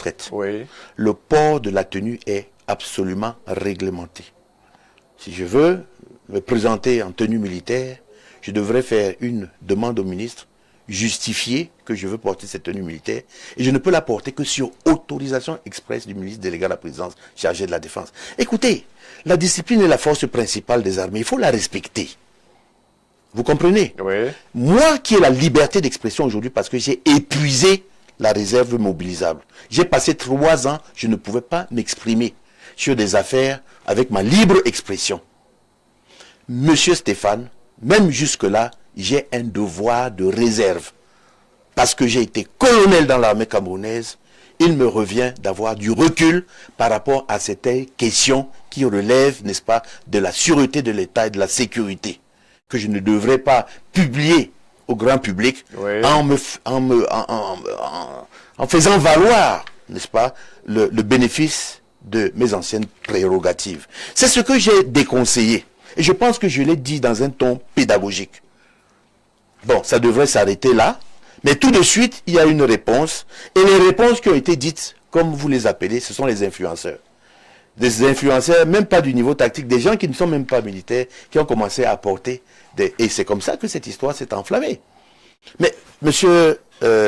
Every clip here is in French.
retraite. Oui. Le port de la tenue est absolument réglementé. Si je veux me présenter en tenue militaire, je devrais faire une demande au ministre, justifier que je veux porter cette tenue militaire, et je ne peux la porter que sur autorisation expresse du ministre délégué à la présidence chargé de la défense. Écoutez, la discipline est la force principale des armées, il faut la respecter. Vous comprenez? Oui. Moi qui ai la liberté d'expression aujourd'hui parce que j'ai épuisé la réserve mobilisable. J'ai passé 3 ans, je ne pouvais pas m'exprimer sur des affaires avec ma libre expression. Monsieur Stéphane, même jusque-là, j'ai un devoir de réserve. Parce que j'ai été colonel dans l'armée camerounaise, il me revient d'avoir du recul par rapport à certaines questions qui relèvent, n'est-ce pas, de la sûreté de l'État et de la sécurité, que je ne devrais pas publier au grand public, oui, en faisant valoir, n'est-ce pas, le bénéfice de mes anciennes prérogatives. C'est ce que j'ai déconseillé. Et je pense que je l'ai dit dans un ton pédagogique. Bon, ça devrait s'arrêter là. Mais tout de suite, il y a une réponse. Et les réponses qui ont été dites, comme vous les appelez, ce sont les influenceurs. Des influenceurs, même pas du niveau tactique, des gens qui ne sont même pas militaires, qui ont commencé à apporter des... Et c'est comme ça que cette histoire s'est enflammée. Mais, monsieur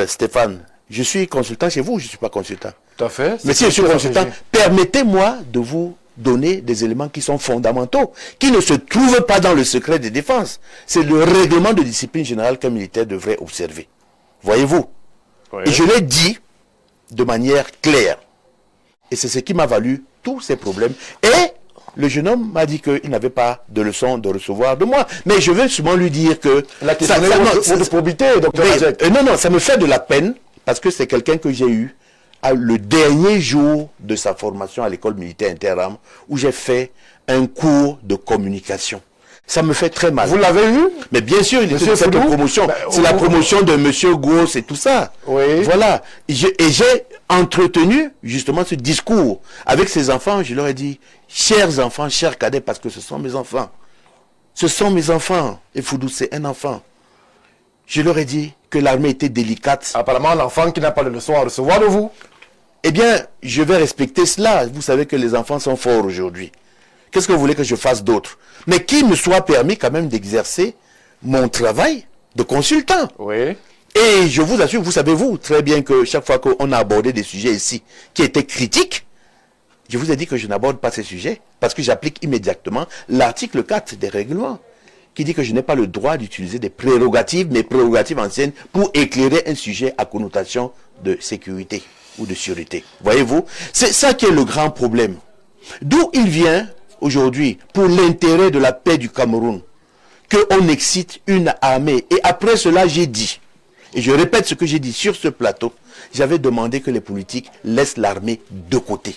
Stéphane, je suis consultant chez vous, je ne suis pas consultant. Tout à fait. Mais si je suis consultant, permettez-moi de vous donner des éléments qui sont fondamentaux, qui ne se trouvent pas dans le secret des défenses. C'est le règlement de discipline générale qu'un militaire devrait observer. Voyez-vous? Oui. Et je l'ai dit de manière claire. Et c'est ce qui m'a valu tous ces problèmes. Et le jeune homme m'a dit qu'il n'avait pas de leçon de recevoir de moi. Mais je veux souvent lui dire que... La question est votre probité, docteur Azek. Non, ça me fait de la peine, parce que c'est quelqu'un que j'ai eu le dernier jour de sa formation à l'école militaire interarmes, où j'ai fait un cours de communication. Ça me fait très mal. Vous l'avez eu? Mais bien sûr, il était cette promotion. C'est la promotion de Monsieur Gros et tout ça. Oui. Voilà. Et j'ai entretenu justement ce discours avec ces enfants. Je leur ai dit, chers enfants, chers cadets, parce que ce sont mes enfants. Ce sont mes enfants. Et Foudou, c'est un enfant. Je leur ai dit que l'armée était délicate. Apparemment, l'enfant qui n'a pas de leçon à recevoir de vous. Eh bien, je vais respecter cela. Vous savez que les enfants sont forts aujourd'hui. Qu'est-ce que vous voulez que je fasse d'autre? Mais qu'il me soit permis quand même d'exercer mon travail de consultant. Oui. Et je vous assure, vous savez vous très bien que chaque fois qu'on a abordé des sujets ici qui étaient critiques, je vous ai dit que je n'aborde pas ces sujets parce que j'applique immédiatement l'article 4 des règlements qui dit que je n'ai pas le droit d'utiliser des prérogatives, mes prérogatives anciennes, pour éclairer un sujet à connotation de sécurité ou de sûreté. Voyez-vous? C'est ça qui est le grand problème. D'où il vient aujourd'hui, pour l'intérêt de la paix du Cameroun, qu'on excite une armée. Et après cela, j'ai dit, et je répète ce que j'ai dit sur ce plateau, j'avais demandé que les politiques laissent l'armée de côté.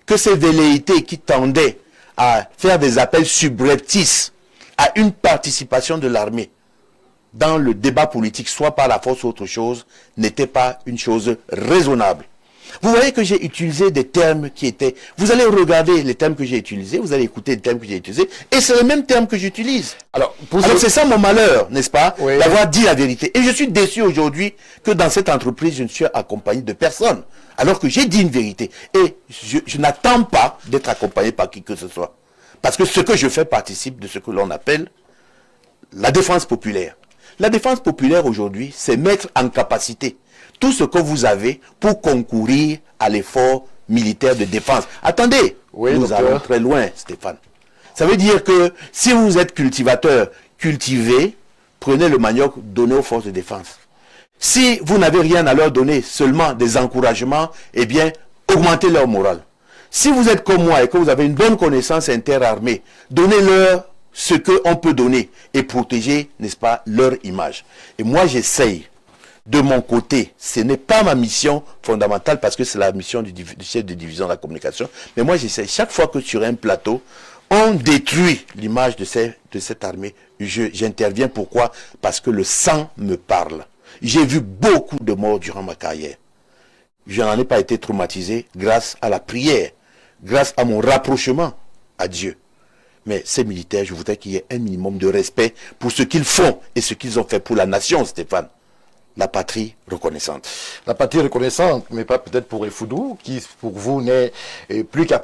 Que ces velléités qui tendaient à faire des appels subreptices à une participation de l'armée dans le débat politique, soit par la force ou autre chose, n'était pas une chose raisonnable. Vous voyez que j'ai utilisé des termes qui étaient... Vous allez regarder les termes que j'ai utilisés, vous allez écouter les termes que j'ai utilisés, et c'est les mêmes termes que j'utilise. Alors c'est ça mon malheur, n'est-ce pas? Oui. D'avoir dit la vérité. Et je suis déçu aujourd'hui que dans cette entreprise, je ne suis accompagné de personne, alors que j'ai dit une vérité. Et je n'attends pas d'être accompagné par qui que ce soit. Parce que ce que je fais participe de ce que l'on appelle la défense populaire. La défense populaire aujourd'hui, c'est mettre en capacité tout ce que vous avez pour concourir à l'effort militaire de défense. Attendez, oui, nous allons très loin, Stéphane. Ça veut dire que si vous êtes cultivateur, cultivez, prenez le manioc, donnez aux forces de défense. Si vous n'avez rien à leur donner, seulement des encouragements, eh bien, augmentez leur morale. Si vous êtes comme moi et que vous avez une bonne connaissance interarmée, donnez-leur ce qu'on peut donner et protéger, n'est-ce pas, leur image. Et moi, j'essaye. De mon côté, ce n'est pas ma mission fondamentale parce que c'est la mission du chef de division de la communication. Mais moi, j'essaie, chaque fois que sur un plateau, on détruit l'image de cette armée, j'interviens. Pourquoi? Parce que le sang me parle. J'ai vu beaucoup de morts durant ma carrière. Je n'en ai pas été traumatisé grâce à la prière, grâce à mon rapprochement à Dieu. Mais ces militaires, je voudrais qu'il y ait un minimum de respect pour ce qu'ils font et ce qu'ils ont fait pour la nation, Stéphane. la patrie reconnaissante. La patrie reconnaissante, mais pas peut-être pour Efoudou, qui pour vous n'est plus capitale.